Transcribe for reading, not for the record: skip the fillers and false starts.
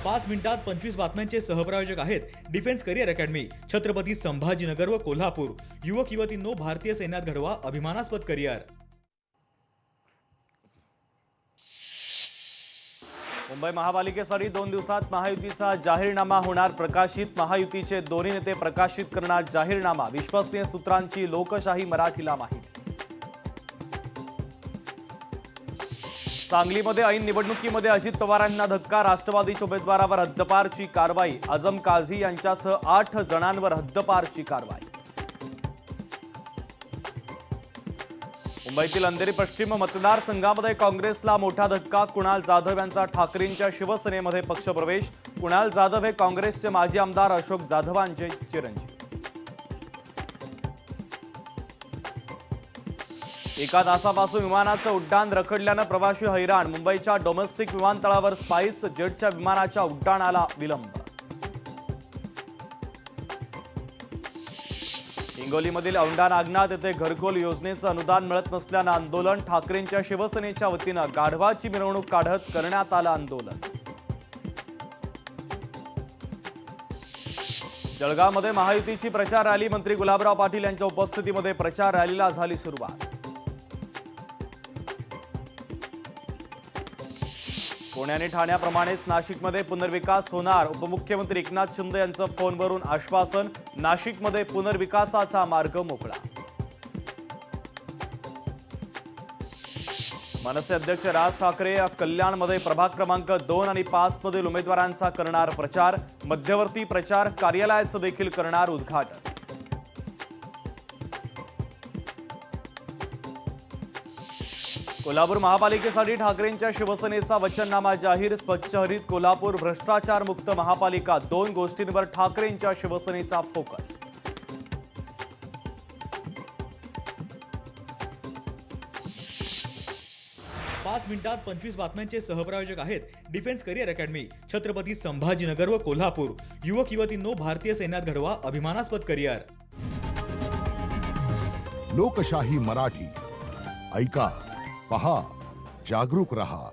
5 मिनिटात 25 बातम्यांचे सहप्रायोजक आहेत defence career academy, Chhatrapati Sambhajinagar व कोल्हापूर। युवक युवतींनो, भारतीय सैन्यात घडवा अभिमानास्पद करिअर। मुंबई महापालिकेसाठी 2 दिवसात महायुतीचा जाहीरनामा होणार प्रकाशित। महायुतीचे दोन्ही नेते प्रकाशित करणार जाहीरनामा। विश्वसनीय सूत्रांची लोकशाही मराठीला माहिती। सांगलीमध्ये ऐन निवडणुकीमध्ये अजित पवारांना धक्का। राष्ट्रवादीच्या उमेदवारावर हद्दपारची कारवाई। आझम काझी यांच्यासह 8 जणांवर हद्दपारची कारवाई। मुंबईतील अंधेरी पश्चिम मतदारसंघामध्ये काँग्रेसला मोठा धक्का। कुणाल जाधव यांचा ठाकरेंच्या शिवसेनेमध्ये पक्षप्रवेश। कुणाल जाधव हे काँग्रेसचे माजी आमदार अशोक जाधवांचे चिरंजीव। एका तासापासून विमानाचं उड्डाण रखडल्यानं प्रवासी हैराण। मुंबईच्या डोमेस्टिक विमानतळावर स्पाइस जेटच्या विमानाच्या उड्डाणाला विलंब। हिंगोलीमधील औंढा नागनाथ येथे घरकुल योजनेचं अनुदान मिळत नसल्यानं आंदोलन। ठाकरेंच्या शिवसेनेच्या वतीनं गाढवाची मिरवणूक काढत करण्यात आलं आंदोलन। जळगावमध्ये महायुतीची प्रचार रॅली। मंत्री गुलाबराव पाटील यांच्या उपस्थितीमध्ये प्रचार रॅलीला झाली सुरुवात। पुणे आणि ठाण्याप्रमाणेच नाशिकमध्ये पुनर्विकास होणार। उपमुख्यमंत्री एकनाथ शिंदे यांचं फोनवरून आश्वासन। नाशिकमध्ये पुनर्विकासाचा मार्ग मोकळा। मनसे अध्यक्ष राज ठाकरे कल्याणमध्ये प्रभाग क्रमांक 2 आणि 5 मधील उमेदवारांचा करणार प्रचार। मध्यवर्ती प्रचार कार्यालयाचं देखील करणार उद्घाटन। कोल्हापूर महापालिकेसाठी ठाकरेंच्या शिवसेनेचा वचननामा जाहीर। स्वच्छ हरित कोल्हापूर, भ्रष्टाचार मुक्त महापालिका, 2 गोष्टींवर ठाकरेंच्या शिवसेनेचा फोकस। पाच मिनिटात 25 बातम्यांचे सहप्रायोजक आहेत defence career academy, Chhatrapati Sambhajinagar व कोल्हापूर। युवक युवतींनो, भारतीय सैन्यात घडवा अभिमानास्पद करिअर। लोकशाही मराठी ऐका, पहा, जागरूक रहा।